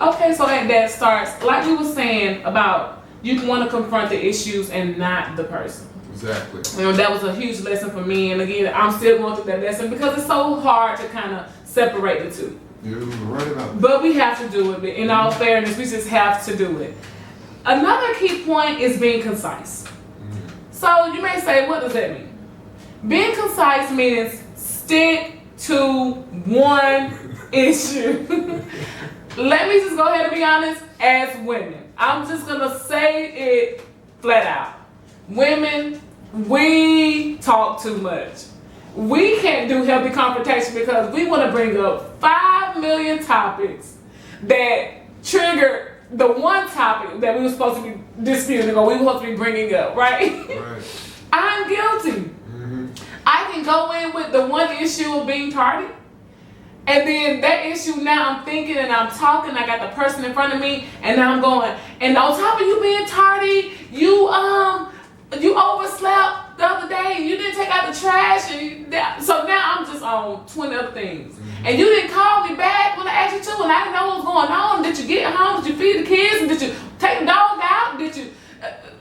Okay, so that starts, like we were saying about you want to confront the issues and not the person. Exactly. That was a huge lesson for me, and again, I'm still going through that lesson because it's so hard to kind of separate the two. You're right about that. But we have to do it. In all fairness, we just have to do it. Another key point is being concise. So you may say, what does that mean? Being concise means stick to one issue. Let me just go ahead and be honest. As women, I'm just gonna say it flat out. Women, we talk too much. We can't do healthy confrontation because we want to bring up 5 million topics that trigger the one topic that we were supposed to be disputing or we were supposed to be bringing up, right? I'm guilty. I can go in with the one issue of being tardy, and then that issue, now I'm thinking and I'm talking, I got the person in front of me, and now I'm going, and on top of you being tardy, you overslept the other day, and you didn't take out the trash, and so now I'm just on 20 other things. And you didn't call me back when I asked you to, and I didn't know what was going on. Did you get home? Did you feed the kids? And did you take the dog out? Did you,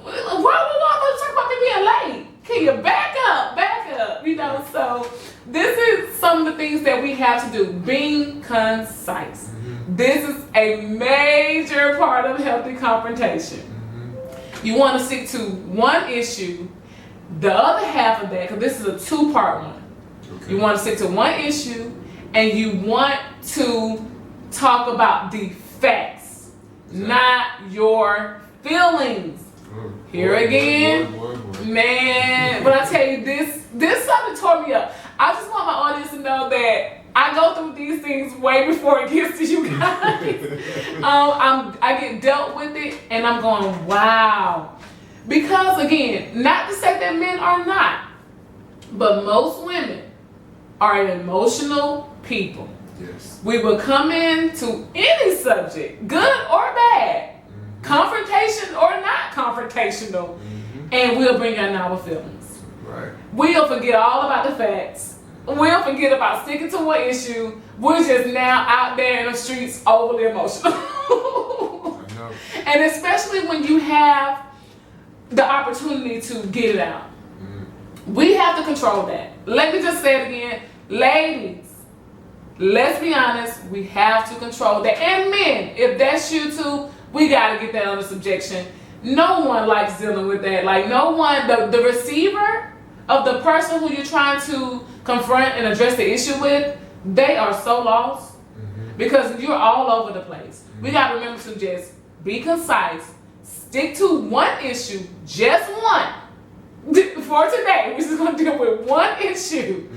why we talk about me being late? Can you back up? So this is some of the things that we have to do. Being concise. This is a major part of healthy confrontation. You want to stick to one issue, the other half of that, because this is a two-part one. Okay. You want to stick to one issue, and you want to talk about the facts, not your feelings. Here again, man, but I tell you, this something tore me up. I just want my audience to know that I go through these things way before it gets to you guys. I get dealt with it, and I'm going, wow. Because again, not to say that men are not, but most women are emotional people. Yes. We will come into any subject, good or bad, confrontation or not confrontational, and we'll bring in our feelings. Right. We'll forget all about the facts. We'll forget about sticking to one issue. We're just now out there in the streets overly emotional. I know. And especially when you have the opportunity to get it out. We have to control that. Let me just say it again. Ladies, let's be honest, we have to control that. And men, if that's you too, we got to get that under subjection. No one likes dealing with that. Like no one, the receiver of the person who you're trying to confront and address the issue with, they are so lost because you're all over the place. We got to remember to just be concise, stick to one issue, just one. For today, we're just going to deal with one issue.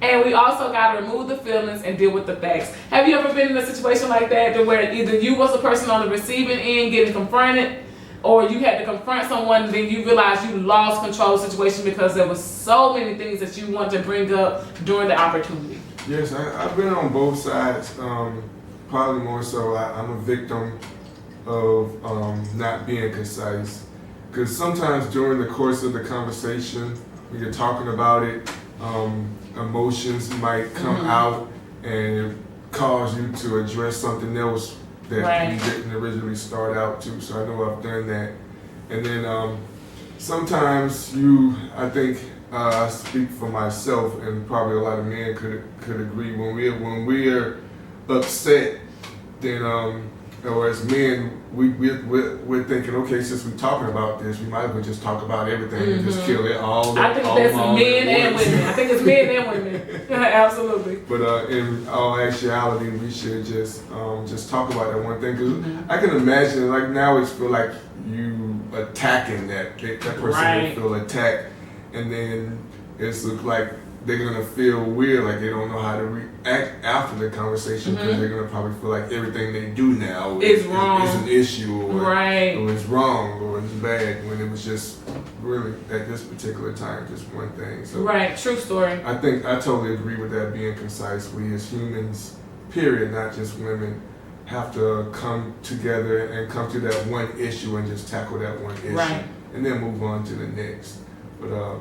And we also got to remove the feelings and deal with the facts. Have you ever been in a situation like that to where either you was the person on the receiving end getting confronted, or you had to confront someone and then you realized you lost control of the situation because there was so many things that you wanted to bring up during the opportunity? Yes, I've been on both sides. Probably more so I'm a victim of not being concise. Because sometimes during the course of the conversation, when you're talking about it, emotions might come out and cause you to address something else that you didn't originally start out to. So I know I've done that. And then sometimes I think I speak for myself, and probably a lot of men could agree, when we're upset, then or as men, we're thinking, okay, since we're talking about this, we might as well just talk about everything and just kill it all. I think that's men and women. I think it's men and women. Absolutely. But in all actuality, we should just talk about that one thing. Because I can imagine, like now it's feel like you attacking that person will feel attacked, and then it's look like they're gonna feel weird, like they don't know how to react after the conversation, because they're gonna probably feel like everything they do now is wrong, is an issue, or it's wrong, or it's bad, when it was just really at this particular time just one thing. So true story. I think I totally agree with that. Being concise, we as humans, period, not just women, have to come together and come to that one issue and just tackle that one issue, and then move on to the next. But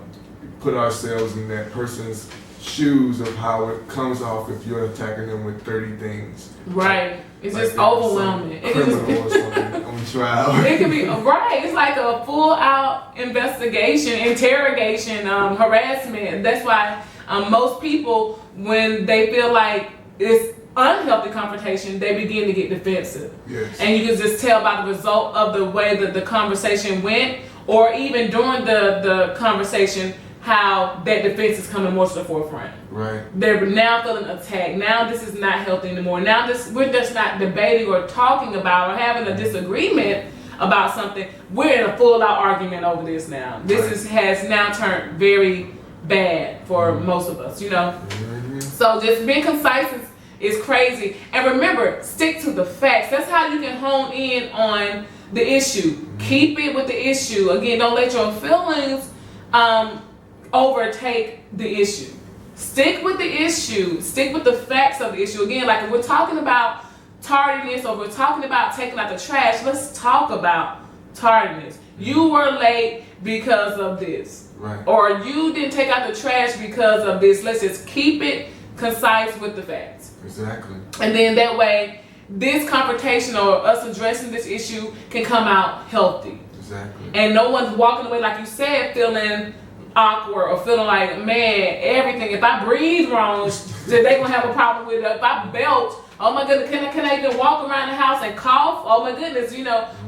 put ourselves in that person's shoes of how it comes off if you're attacking them with 30 things. Right. It's like just overwhelming. It can just criminal or something on trial. It can be right. It's like a full-out investigation, interrogation, harassment. That's why most people, when they feel like it's unhealthy confrontation, they begin to get defensive. Yes. And you can just tell by the result of the way that the conversation went, or even during the conversation, how that defense is coming more to the forefront. Right. They're now feeling attacked. Now this is not healthy anymore. Now we're just not debating or talking about or having a disagreement about something. We're in a full-out argument over this now. This has now turned very bad for most of us, So just being concise is crazy. And remember, stick to the facts. That's how you can hone in on the issue. Keep it with the issue. Again, don't let your feelings overtake the issue. Stick with the issue. Stick with the facts of the issue. Again, like if we're talking about tardiness or we're talking about taking out the trash, let's talk about tardiness. You were late because of this. Right. Or you didn't take out the trash because of this. Let's just keep it concise with the facts. Exactly. And then that way, this confrontation or us addressing this issue can come out healthy. Exactly. And no one's walking away, like you said, feeling awkward or feeling like, man, everything, if I breathe wrong, they're going to have a problem with it. If I belch, oh my goodness, can I even walk around the house and cough? Oh my goodness,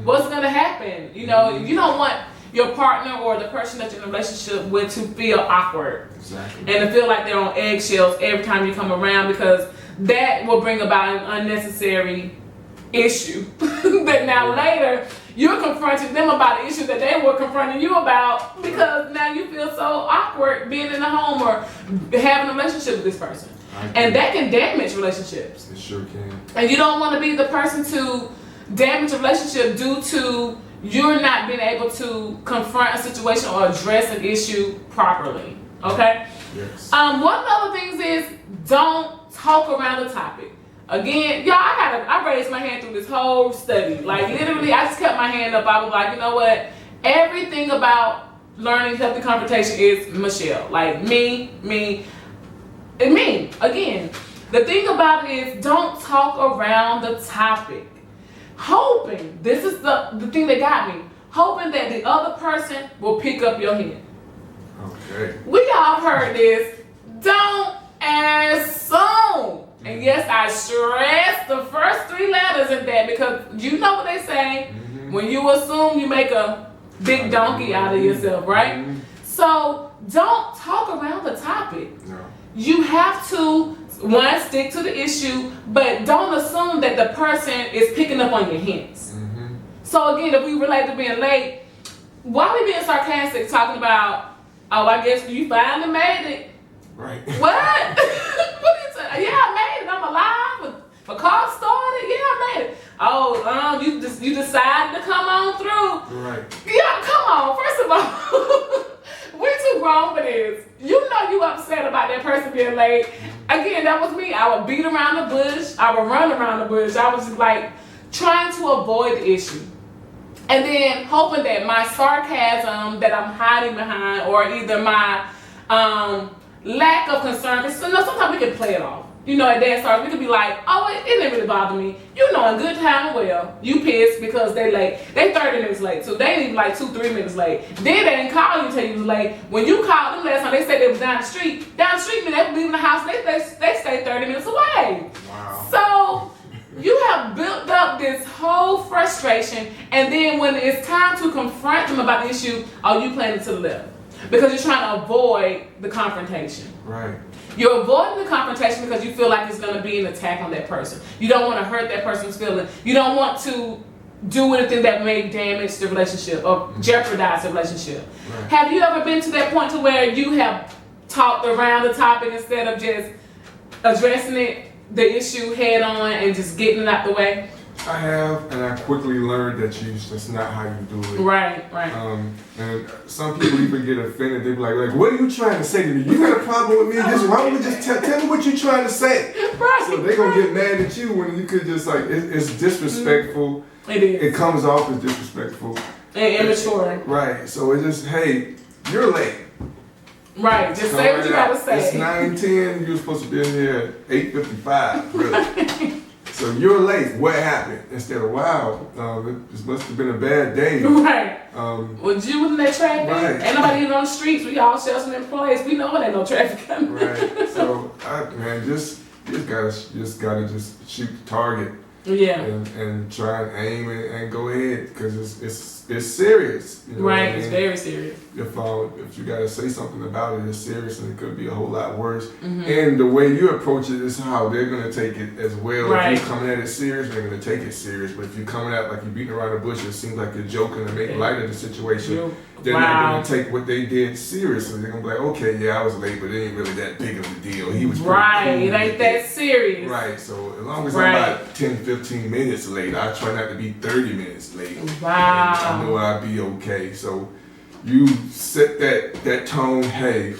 what's going to happen? You don't want your partner or the person that you're in a relationship with to feel awkward. Exactly. And to feel like they're on eggshells every time you come around, because that will bring about an unnecessary issue. That now later, you're confronting them about the issue that they were confronting you about, because now you feel so awkward being in the home or having a relationship with this person. And that can damage relationships. It sure can. And you don't want to be the person to damage a relationship due to you're not being able to confront a situation or address an issue properly. Okay? Yes. One of the other things is don't talk around the topic. Again, y'all, I raised my hand through this whole study. Like literally, I just kept my hand up. I was like, you know what? Everything about learning healthy confrontation is Michelle. Like me. Again, the thing about it is don't talk around the topic. Hoping, this is the thing that got me, hoping that the other person will pick up your hint. Okay. We all heard this. Don't assume. And yes, I stress the first 3 letters in that, because you know what they say. Mm-hmm. When you assume, you make a big donkey out of yourself, right? Mm-hmm. So don't talk around the topic. No. You have to, one, stick to the issue, but don't assume that the person is picking up on your hints. Mm-hmm. So again, if we relate to being late, why are we being sarcastic talking about, oh, I guess you finally made it? Right. What? What are you saying? Yeah, I made it. I'm alive. My car started. Yeah, I made it. Oh, you decided to come on through. Right. Yeah, come on. First of all, we're too grown for this. You know you upset about that person being late. Again, that was me. I would beat around the bush. I would run around the bush. I was just like trying to avoid the issue. And then hoping that my sarcasm that I'm hiding behind, or either my lack of concern, because sometimes we can play it off. At dance starts, we could be like, oh, it didn't really bother me. In good time and well, you pissed because they late. They 30 minutes late, so they ain't even like 2-3 minutes late. Then they didn't call you till you was late. When you called them last time, they said they was down the street. Down the street, mean they were leaving the house, they stayed 30 minutes away. Wow. So you have built up this whole frustration, and then when it's time to confront them about the issue, you playing it to the left. Because you're trying to avoid the confrontation. Right. You're avoiding the confrontation because you feel like it's going to be an attack on that person. You don't want to hurt that person's feelings. You don't want to do anything that may damage the relationship or jeopardize the relationship. Right. Have you ever been to that point to where you have talked around the topic instead of just addressing the issue head on and just getting it out the way? I have, and I quickly learned that's not how you do it. Right. And some people even get offended. They be like, what are you trying to say to me? You got a problem with me? Why don't we just tell me what you're trying to say? Right. So they're going to get mad at you when you could just it's disrespectful. It is. It comes off as disrespectful. And immature. Right. So it's just, hey, you're late. Right. Just say what you gotta say. It's 9:10. You're supposed to be in here at 8:55. Really. So you're late. What happened? Instead of wow, this must have been a bad day. Right. Was you in that traffic? Right. Ain't nobody even on the streets. We all sheltering in place. We know it ain't no traffic coming. Right. So you just gotta shoot the target. Yeah. And try and aim and go ahead because it's serious. You know right. I mean? It's very serious. If you gotta say something about it, it's serious and it could be a whole lot worse. Mm-hmm. And the way you approach it is how they're gonna take it as well. Right. If you're coming at it serious, they're gonna take it serious. But if you're coming at like you're beating around the bush, it seems like you're joking to make light of the situation. They're not gonna take what they did seriously. They're gonna be like, okay, yeah, I was late, but it ain't really that big of a deal. He was right. Cool. It ain't that serious. Right. So as long as I'm about 10, 15 minutes late, I try not to be 30 minutes late. Wow. And I know I'll be okay. So you set that tone. Hey,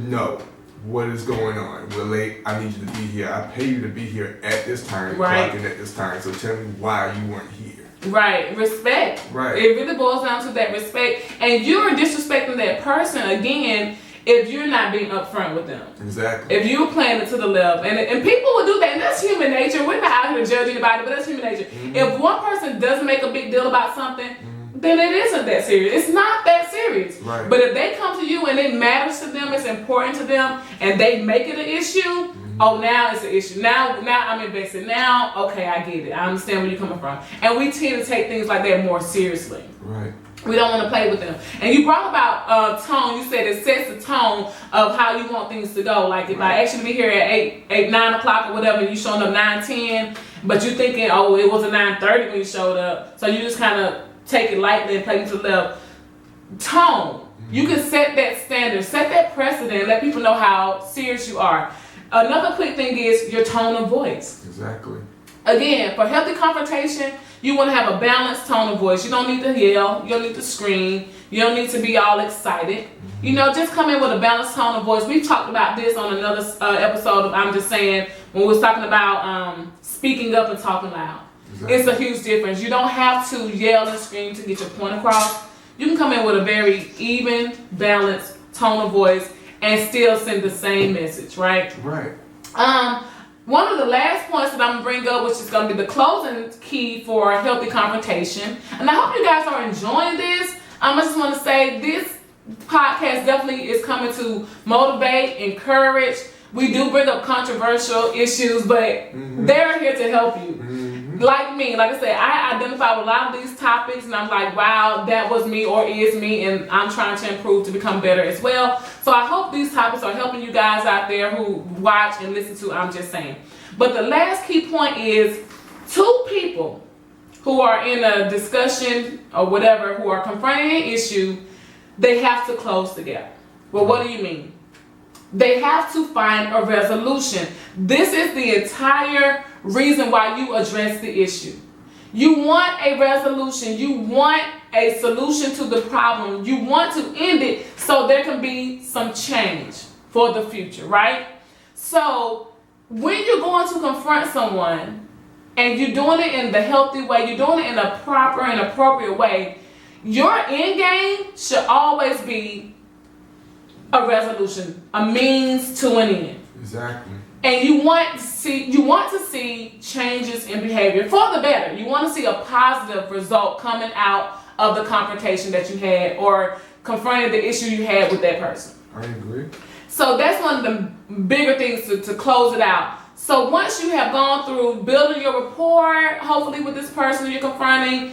no, what is going on? We're late. I need you to be here. I pay you to be here at this time. Clocking at this time. So tell me why you weren't here. Right, respect. Right. It really boils down to that respect. And you're disrespecting that person again if you're not being upfront with them. Exactly. If you're playing it to the left. And people will do that. And that's human nature. We're not out here to judge anybody, but that's human nature. Mm-hmm. If one person doesn't make a big deal about something, then it isn't that serious. It's not that serious. Right. But if they come to you and it matters to them, it's important to them, and they make it an issue, oh, now it's an issue. Now I'm invested. Now, okay, I get it. I understand where you're coming from. And we tend to take things like that more seriously. Right. We don't want to play with them. And you brought about tone. You said it sets the tone of how you want things to go. Like if I ask you to be here at 9 o'clock or whatever, and you showing up 9:10, but you thinking, oh, it was a 9:30 when you showed up. So you just kind of take it lightly and play to the left. Tone. You can set that standard, set that precedent, let people know how serious you are. Another quick thing is your tone of voice. Exactly. Again, for healthy confrontation, you want to have a balanced tone of voice. You don't need to yell. You don't need to scream. You don't need to be all excited. You know, just come in with a balanced tone of voice. We've talked about this on another episode of I'm Just Saying when we was talking about speaking up and talking loud. Exactly. It's a huge difference. You don't have to yell and scream to get your point across. You can come in with a very even, balanced tone of voice and still send the same message, right? Right. One of the last points that I'm going to bring up, which is going to be the closing key for a healthy confrontation, and I hope you guys are enjoying this. I just want to say this podcast definitely is coming to motivate, encourage. We do bring up controversial issues, but they're here to help you. Like me, like I said, I identify with a lot of these topics, and I'm like, wow, that was me or is me, and I'm trying to improve to become better as well. So I hope these topics are helping you guys out there who watch and listen to I'm Just Saying. But the last key point is two people who are in a discussion or whatever, who are confronting an issue, they have to close together. Well, what do you mean? They have to find a resolution. This is the entire reason why you address the issue. You want a resolution. You want a solution to the problem. You want to end it so there can be some change for the future, right? So when you're going to confront someone and you're doing it in the healthy way, you're doing it in a proper and appropriate way, your end game should always be a resolution, a means to an end. Exactly. And you want to see changes in behavior for the better. You want to see a positive result coming out of the confrontation that you had or confronting the issue you had with that person. I agree. So that's one of the bigger things to close it out. So once you have gone through building your rapport, hopefully with this person you're confronting,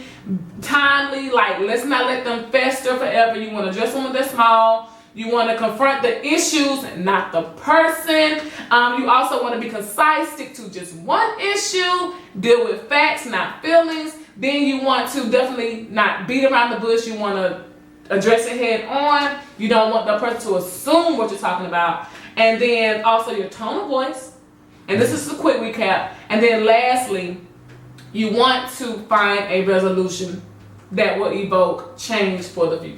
timely, like let's not let them fester forever. You want to address them when they're small. You want to confront the issues, not the person. You also want to be concise, stick to just one issue, deal with facts, not feelings. Then you want to definitely not beat around the bush. You want to address it head on. You don't want the person to assume what you're talking about. And then also your tone of voice. And this is a quick recap. And then lastly, you want to find a resolution that will evoke change for the future.